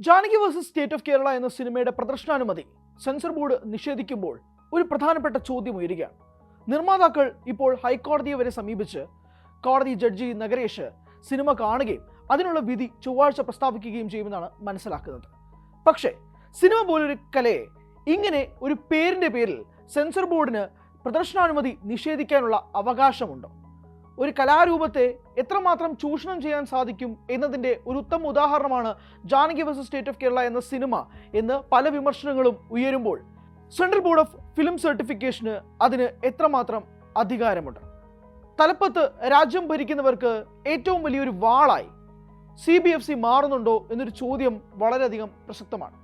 Janaki versus state of Kerala എന്ന സിനിമയുടെ പ്രദർശനാനുമതി censor board നിഷേധിക്കുമ്പോൾ ഒരു പ്രധാനപ്പെട്ട ചോദ്യം ഉയരുകയാണ്. നിർമ്മാതാക്കൾ ഇപ്പോൾ ഹൈക്കോടതിയെ വരെ സമീപിച്ച് കോടതി ജഡ്ജി നഗരേഷ് സിനിമ കാണുകയും അതിനുള്ള വിധി ചൊവ്വാഴ്ച പ്രസ്താവിക്കുകയും ചെയ്യുമെന്നാണ് മനസ്സിലാക്കുന്നത്. പക്ഷേ സിനിമ പോലൊരു കലയെ ഇങ്ങനെ ഒരു പേരിൻ്റെ പേരിൽ സെൻസർ ബോർഡിന് പ്രദർശനാനുമതി നിഷേധിക്കാനുള്ള അവകാശമുണ്ടോ? ഒരു കലാരൂപത്തെ എത്രമാത്രം ചൂഷണം ചെയ്യാൻ സാധിക്കും എന്നതിൻ്റെ ഒരു ഉത്തമ ഉദാഹരണമാണ് Janaki versus state of Kerala എന്ന സിനിമ എന്ന് പല വിമർശനങ്ങളും ഉയരുമ്പോൾ സെൻട്രൽ ബോർഡ് ഓഫ് ഫിലിം സർട്ടിഫിക്കേഷന് അതിന് എത്രമാത്രം അധികാരമുണ്ട്? തലപ്പത്ത് രാജ്യം ഭരിക്കുന്നവർക്ക് ഏറ്റവും വലിയൊരു വാളായി CBFC മാറുന്നുണ്ടോ എന്നൊരു ചോദ്യം വളരെയധികം പ്രസക്തമാണ്.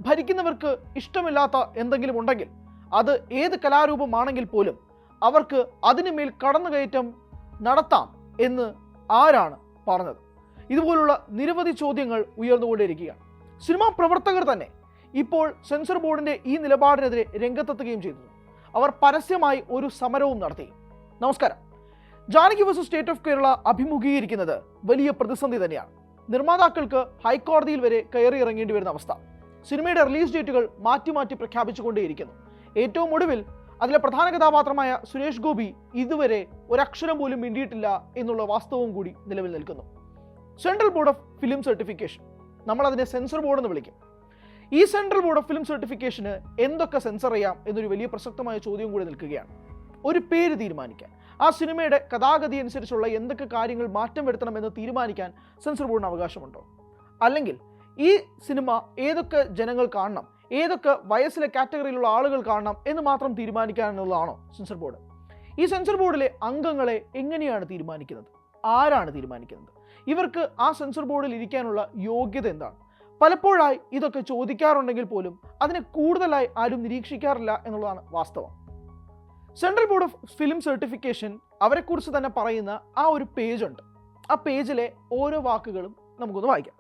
ഭരിക്കുന്നവർക്ക് ഇഷ്ടമില്ലാത്ത എന്തെങ്കിലും ഉണ്ടെങ്കിൽ അത് ഏത് കലാരൂപമാണെങ്കിൽ പോലും അവർക്ക് അതിനുമേൽ കടന്നുകയറ്റം നടത്താം എന്ന് ആരാണ് പറഞ്ഞത്? ഇതുപോലുള്ള നിരവധി ചോദ്യങ്ങൾ ഉയർന്നുകൊണ്ടേയിരിക്കുകയാണ്. സിനിമാ പ്രവർത്തകർ തന്നെ ഇപ്പോൾ സെൻസർ ബോർഡിൻ്റെ ഈ നിലപാടിനെതിരെ രംഗത്തെത്തുകയും ചെയ്തു. അവർ പരസ്യമായി ഒരു സമരവും നടത്തി. നമസ്കാരം. Janaki versus state of Kerala അഭിമുഖീകരിക്കുന്നത് വലിയ പ്രതിസന്ധി തന്നെയാണ്. നിർമ്മാതാക്കൾക്ക് ഹൈക്കോടതിയിൽ വരെ കയറി ഇറങ്ങേണ്ടി വരുന്ന അവസ്ഥ. സിനിമയുടെ റിലീസ് ഡേറ്റുകൾ മാറ്റി മാറ്റി പ്രഖ്യാപിച്ചുകൊണ്ടേയിരിക്കുന്നു. ഏറ്റവും ഒടുവിൽ അതിലെ പ്രധാന കഥാപാത്രമായ സുരേഷ് ഗോപി ഇതുവരെ ഒരക്ഷരം പോലും മിണ്ടിയിട്ടില്ല എന്നുള്ള വാസ്തവവും കൂടി നിലവിൽ നിൽക്കുന്നു. Central board of film certification, നമ്മളതിനെ സെൻസർ ബോർഡ് എന്ന് വിളിക്കും. ഈ സെൻട്രൽ ബോർഡ് ഓഫ് ഫിലിം സർട്ടിഫിക്കേഷന് എന്തൊക്കെ സെൻസർ ചെയ്യാം എന്നൊരു വലിയ പ്രസക്തമായ ചോദ്യം കൂടി നിൽക്കുകയാണ്. ഒരു പേര് തീരുമാനിക്കാൻ, ആ സിനിമയുടെ കഥാഗതി അനുസരിച്ചുള്ള എന്തൊക്കെ കാര്യങ്ങൾ മാറ്റം വരുത്തണമെന്ന് തീരുമാനിക്കാൻ സെൻസർ ബോർഡിന് അവകാശമുണ്ടോ? അല്ലെങ്കിൽ ഈ സിനിമ ഏതൊക്കെ ജനങ്ങൾ കാണണം, ഏതൊക്കെ വയസ്സിലെ കാറ്റഗറിയിലുള്ള ആളുകൾ കാണണം എന്ന് മാത്രം തീരുമാനിക്കാനുള്ളതാണോ സെൻസർ ബോർഡ്? ഈ സെൻസർ ബോർഡിലെ അംഗങ്ങളെ എങ്ങനെയാണ് തീരുമാനിക്കുന്നത്? ആരാണ് തീരുമാനിക്കുന്നത്? ഇവർക്ക് ആ സെൻസർ ബോർഡിൽ ഇരിക്കാനുള്ള യോഗ്യത എന്താണ്? പലപ്പോഴായി ഇതൊക്കെ ചോദിക്കാറുണ്ടെങ്കിൽ പോലും അതിനെ കൂടുതലായി ആരും നിരീക്ഷിക്കാറില്ല എന്നുള്ളതാണ് വാസ്തവം. Central board of film certification അവരെക്കുറിച്ച് തന്നെ പറയുന്ന ആ ഒരു പേജുണ്ട്. ആ പേജിലെ ഓരോ വാക്കുകളും നമുക്കൊന്ന് വായിക്കാം.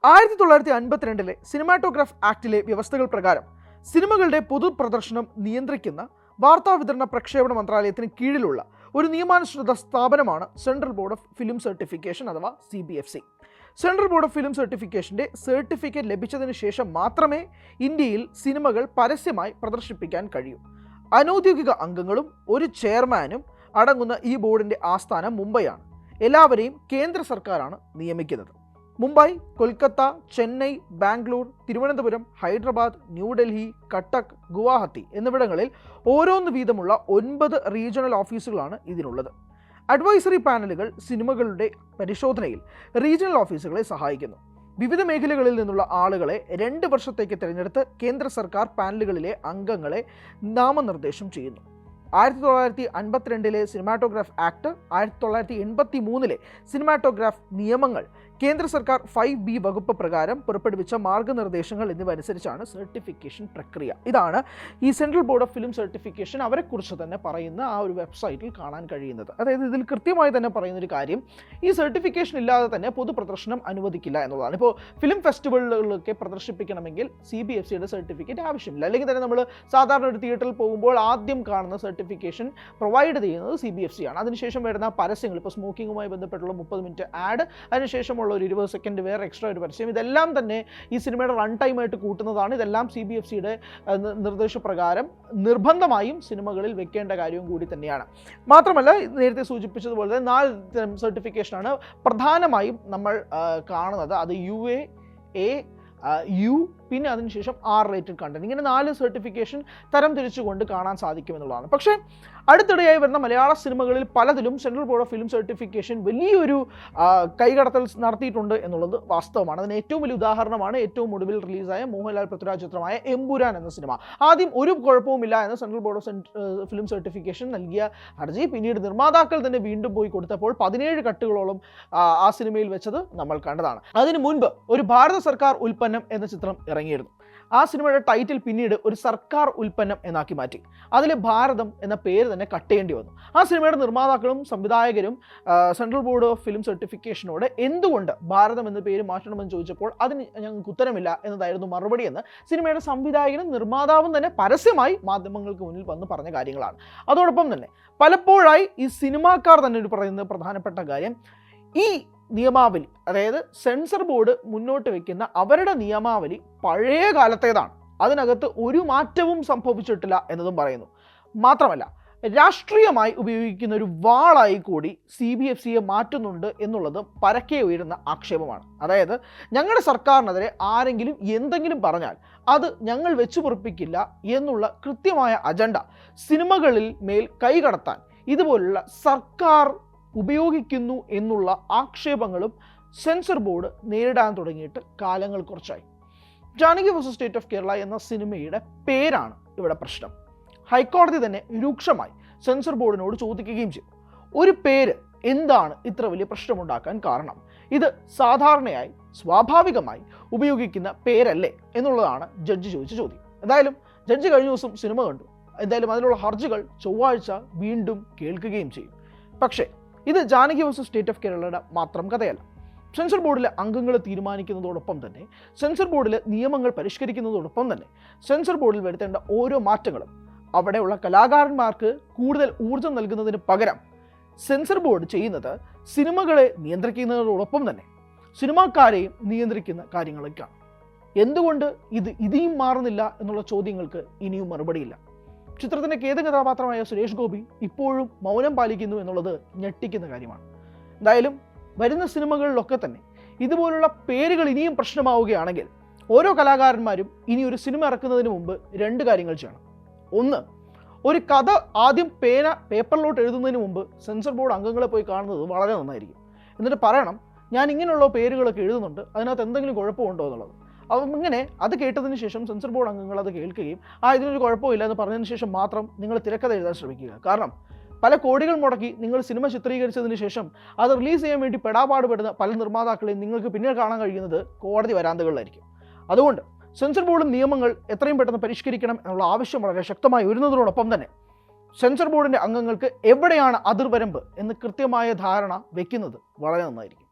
1952 സിനിമാറ്റോഗ്രാഫ് ആക്ടിലെ വ്യവസ്ഥകൾ പ്രകാരം സിനിമകളുടെ പൊതുപ്രദർശനം നിയന്ത്രിക്കുന്ന വാർത്താവിതരണ പ്രക്ഷേപണ മന്ത്രാലയത്തിന് കീഴിലുള്ള ഒരു നിയമാനുസൃത സ്ഥാപനമാണ് central board of film certification അഥവാ CBFC. Central board of film സർട്ടിഫിക്കേഷൻ്റെ സർട്ടിഫിക്കറ്റ് ലഭിച്ചതിന് ശേഷം മാത്രമേ ഇന്ത്യയിൽ സിനിമകൾ പരസ്യമായി പ്രദർശിപ്പിക്കാൻ കഴിയൂ. അനൗദ്യോഗിക അംഗങ്ങളും ഒരു ചെയർമാനും അടങ്ങുന്ന ഈ ബോർഡിൻ്റെ ആസ്ഥാനം മുംബൈയാണ്. എല്ലാവരെയും കേന്ദ്ര സർക്കാരാണ് നിയമിക്കുന്നത്. മുംബൈ, കൊൽക്കത്ത, ചെന്നൈ, ബാംഗ്ലൂർ, തിരുവനന്തപുരം, ഹൈദരാബാദ്, ന്യൂഡൽഹി, കട്ടക്ക്, ഗുവാഹത്തി എന്നിവിടങ്ങളിൽ ഓരോന്ന് വീതമുള്ള 9 റീജിയണൽ ഓഫീസുകളാണ് ഇതിനുള്ളത്. അഡ്വൈസറി പാനലുകൾ സിനിമകളുടെ പരിശോധനയിൽ റീജിയണൽ ഓഫീസുകളെ സഹായിക്കുന്നു. വിവിധ മേഖലകളിൽ നിന്നുള്ള ആളുകളെ 2 വർഷത്തേക്ക് തിരഞ്ഞെടുത്ത് കേന്ദ്ര സർക്കാർ പാനലുകളിലെ അംഗങ്ങളെ നാമനിർദ്ദേശം ചെയ്യുന്നു. 1952 സിനിമാറ്റോഗ്രാഫ് ആക്ട്, 1983 സിനിമാറ്റോഗ്രാഫ് നിയമങ്ങൾ, കേന്ദ്ര സർക്കാർ 5B വകുപ്പ് പ്രകാരം പുറപ്പെടുവിച്ച മാർഗനിർദ്ദേശങ്ങൾ എന്നിവ അനുസരിച്ചാണ് സർട്ടിഫിക്കേഷൻ പ്രക്രിയ. ഇതാണ് ഈ central board of film certification അവരെക്കുറിച്ച് തന്നെ പറയുന്ന ആ ഒരു വെബ്സൈറ്റിൽ കാണാൻ കഴിയുന്നത്. അതായത് ഇതിൽ കൃത്യമായി തന്നെ പറയുന്നൊരു കാര്യം, ഈ സർട്ടിഫിക്കേഷൻ ഇല്ലാതെ തന്നെ പൊതുപ്രദർശനം അനുവദിക്കില്ല എന്നുള്ളതാണ്. ഇപ്പോൾ ഫിലിം ഫെസ്റ്റിവലുകളിലൊക്കെ പ്രദർശിപ്പിക്കണമെങ്കിൽ CBFCയുടെ സർട്ടിഫിക്കറ്റ് ആവശ്യമില്ല. അല്ലെങ്കിൽ തന്നെ നമ്മൾ സാധാരണ ഒരു തിയേറ്ററിൽ പോകുമ്പോൾ ആദ്യം കാണുന്ന സർട്ടിഫിക്കേഷൻ പ്രൊവൈഡ് ചെയ്യുന്നത് CBFC ആണ്. അതിനുശേഷം വരുന്ന പരസ്യങ്ങൾ, ഇപ്പോൾ സ്മോക്കിങ്ങുമായി ബന്ധപ്പെട്ടുള്ള 30 മിനിറ്റ് ആഡ്, അതിനുശേഷമുള്ള ഒരു 20 സെക്കൻഡ് വേറെ എക്സ്ട്രാ ഒരു പരസ്യം, ഇതെല്ലാം തന്നെ ഈ സിനിമയുടെ റൺ ടൈമായിട്ട് കൂട്ടുന്നതാണ്. ഇതെല്ലാം CBFCയുടെ നിർദ്ദേശപ്രകാരം നിർബന്ധമായും സിനിമകളിൽ വെക്കേണ്ട കാര്യവും കൂടി തന്നെയാണ്. മാത്രമല്ല, നേരത്തെ സൂചിപ്പിച്ചതുപോലെ തന്നെ 4 തരം സർട്ടിഫിക്കേഷനാണ് പ്രധാനമായും നമ്മൾ കാണുന്നത്. അത് UA, A, U, പിന്നെ അതിനുശേഷം R റേറ്റഡ് കണ്ടന്റ്, ഇങ്ങനെ 4 സർട്ടിഫിക്കേഷൻ തരം തിരിച്ചുകൊണ്ട് കാണാൻ സാധിക്കുമെന്നുള്ളതാണ്. പക്ഷേ അടുത്തിടെയായി വരുന്ന മലയാള സിനിമകളിൽ പലതിലും central board of film certification വലിയൊരു കൈകടത്തൽ നടത്തിയിട്ടുണ്ട് എന്നുള്ളത് വാസ്തവമാണ്. അതിന് ഏറ്റവും വലിയ ഉദാഹരണമാണ് ഏറ്റവും ഒടുവിൽ റിലീസായ മോഹൻലാൽ പൃഥ്വിരാജ് ചിത്രമായ എമ്പുരാൻ എന്ന സിനിമ. ആദ്യം ഒരു കുഴപ്പവുമില്ല എന്ന് central board of film certification നൽകിയ ഹർജി പിന്നീട് നിർമ്മാതാക്കൾ തന്നെ വീണ്ടും പോയി കൊടുത്തപ്പോൾ 17 കട്ടുകളോളം ആ സിനിമയിൽ വെച്ചത് നമ്മൾ കണ്ടതാണ്. അതിനു മുൻപ് ഒരു ഭാരത സർക്കാർ ഉൽപ്പന്നം എന്ന ചിത്രം ഇറങ്ങിയിരുന്നു. ആ സിനിമയുടെ ടൈറ്റിൽ പിന്നീട് ഒരു സർക്കാർ ഉൽപ്പന്നം എന്നാക്കി മാറ്റി. അതിൽ ഭാരതം എന്ന പേര് തന്നെ കട്ട് ചെയ്യേണ്ടി വന്നു. ആ സിനിമയുടെ നിർമ്മാതാക്കളും സംവിധായകരും സെൻട്രൽ ബോർഡ് ഓഫ് ഫിലിം സർട്ടിഫിക്കേഷനോട് എന്തുകൊണ്ട് ഭാരതം എന്ന പേര് മാറ്റണമെന്ന് ചോദിച്ചപ്പോൾ അതിന് ഞങ്ങൾക്ക് ഉത്തരമില്ല എന്നതായിരുന്നു മറുപടി എന്ന് സിനിമയുടെ സംവിധായകനും നിർമ്മാതാവും തന്നെ പരസ്യമായി മാധ്യമങ്ങൾക്ക് മുന്നിൽ വന്ന് പറഞ്ഞ കാര്യങ്ങളാണ്. അതോടൊപ്പം തന്നെ പലപ്പോഴായി ഈ സിനിമാക്കാർ തന്നെ പറയുന്ന പ്രധാനപ്പെട്ട കാര്യം, ഈ നിയമാവലി, അതായത് സെൻസർ ബോർഡ് മുന്നോട്ട് വയ്ക്കുന്ന അവരുടെ നിയമാവലി പഴയ കാലത്തേതാണ്. അതിനകത്ത് ഒരു മാറ്റവും സംഭവിച്ചിട്ടില്ല എന്നതും പറയുന്നു. മാത്രമല്ല, രാഷ്ട്രീയമായി ഉപയോഗിക്കുന്ന ഒരു വാളായി കൂടി CBFCയെ മാറ്റുന്നുണ്ട് എന്നുള്ളത് പരക്കെ ഉയരുന്ന ആക്ഷേപമാണ്. അതായത് ഞങ്ങളുടെ സർക്കാരിനെതിരെ ആരെങ്കിലും എന്തെങ്കിലും പറഞ്ഞാൽ അത് ഞങ്ങൾ വെച്ചു പൊറുപ്പിക്കില്ല എന്നുള്ള കൃത്യമായ അജണ്ട സിനിമകളിൽ മേൽ കൈകടത്താൻ ഇതുപോലുള്ള സർക്കാർ ഉപയോഗിക്കുന്നു എന്നുള്ള ആക്ഷേപങ്ങളും സെൻസർ ബോർഡ് നേരിടാൻ തുടങ്ങിയിട്ട് കാലങ്ങൾ കുറച്ചായി. Janaki versus state of Kerala എന്ന സിനിമയുടെ പേരാണ് ഇവിടെ പ്രശ്നം. ഹൈക്കോടതി തന്നെ രൂക്ഷമായി സെൻസർ ബോർഡിനോട് ചോദിക്കുകയും ചെയ്തു, ഒരു പേര് എന്താണ് ഇത്ര വലിയ പ്രശ്നമുണ്ടാക്കാൻ കാരണം? ഇത് സാധാരണയായി സ്വാഭാവികമായി ഉപയോഗിക്കുന്ന പേരല്ലേ എന്നുള്ളതാണ് ജഡ്ജി ചോദിച്ച ചോദ്യം. എന്തായാലും ജഡ്ജി കഴിഞ്ഞ ദിവസം സിനിമ കണ്ടു. എന്തായാലും അതിനുള്ള ഹർജികൾ ചൊവ്വാഴ്ച വീണ്ടും കേൾക്കുകയും ചെയ്യും. പക്ഷേ ഇത് ജാനകി വേഴ്സസ് സ്റ്റേറ്റ് ഓഫ് കേരളയുടെ മാത്രം കഥയല്ല. സെൻസർ ബോർഡിലെ അംഗങ്ങൾ തീരുമാനിക്കുന്നതോടൊപ്പം തന്നെ, സെൻസർ ബോർഡിലെ നിയമങ്ങൾ പരിഷ്കരിക്കുന്നതോടൊപ്പം തന്നെ, സെൻസർ ബോർഡിൽ വരുത്തേണ്ട ഓരോ മാറ്റങ്ങളും അവിടെയുള്ള കലാകാരന്മാർക്ക് കൂടുതൽ ഊർജം നൽകുന്നതിന് പകരം സെൻസർ ബോർഡ് ചെയ്യുന്നത് സിനിമകളെ നിയന്ത്രിക്കുന്നതോടൊപ്പം തന്നെ സിനിമാക്കാരെയും നിയന്ത്രിക്കുന്ന കാര്യങ്ങളൊക്കെയാണ്. എന്തുകൊണ്ട് ഇനിയും മാറുന്നില്ല എന്നുള്ള ചോദ്യങ്ങൾക്ക് ഇനിയും മറുപടിയില്ല. ചിത്രത്തിൻ്റെ കേന്ദ്ര കഥാപാത്രമായ സുരേഷ് ഗോപി ഇപ്പോഴും മൗനം പാലിക്കുന്നു എന്നുള്ളത് ഞെട്ടിക്കുന്ന കാര്യമാണ്. എന്തായാലും വരുന്ന സിനിമകളിലൊക്കെ തന്നെ ഇതുപോലുള്ള പേരുകൾ ഇനിയും പ്രശ്നമാവുകയാണെങ്കിൽ ഓരോ കലാകാരന്മാരും ഇനി ഒരു സിനിമ ഇറക്കുന്നതിന് മുമ്പ് രണ്ട് കാര്യങ്ങൾ ചെയ്യണം. ഒന്ന്, ഒരു കഥ ആദ്യം പേപ്പറിലോട്ട് എഴുതുന്നതിന് മുമ്പ് സെൻസർ ബോർഡ് അംഗങ്ങളെ പോയി കാണുന്നത് വളരെ നന്നായിരിക്കും. എന്നിട്ട് പറയണം, ഞാൻ ഇങ്ങനെയുള്ള പേരുകളൊക്കെ എഴുതുന്നുണ്ട്, അതിനകത്ത് എന്തെങ്കിലും കുഴപ്പമുണ്ടോ എന്നുള്ളത്. അപ്പം ഇങ്ങനെ അത് കേട്ടതിന് ശേഷം സെൻസർ ബോർഡ് അംഗങ്ങൾ അത് കേൾക്കുകയും ഇതിനൊരു കുഴപ്പമില്ല എന്ന് പറഞ്ഞതിന് ശേഷം മാത്രം നിങ്ങൾ തിരക്കഥ എഴുതാൻ ശ്രമിക്കുക. കാരണം പല കോടികൾ മുടക്കി നിങ്ങൾ സിനിമ ചിത്രീകരിച്ചതിന് ശേഷം അത് റിലീസ് ചെയ്യാൻ വേണ്ടി പെടാപാടുപെടുന്ന പല നിർമ്മാതാക്കളെയും നിങ്ങൾക്ക് പിന്നീട് കാണാൻ കഴിയുന്നത് കോടതി വരാന്തകളിലായിരിക്കും. അതുകൊണ്ട് സെൻസർ ബോർഡ് നിയമങ്ങൾ എത്രയും പെട്ടെന്ന് പരിഷ്കരിക്കണം എന്നുള്ള ആവശ്യം വളരെ ശക്തമായി വരുന്നതിനോടൊപ്പം തന്നെ സെൻസർ ബോർഡിൻ്റെ അംഗങ്ങൾക്ക് എവിടെയാണ് അതിർവരമ്പ് എന്ന് കൃത്യമായ ധാരണ വയ്ക്കുന്നത് വളരെ നന്നായിരിക്കും.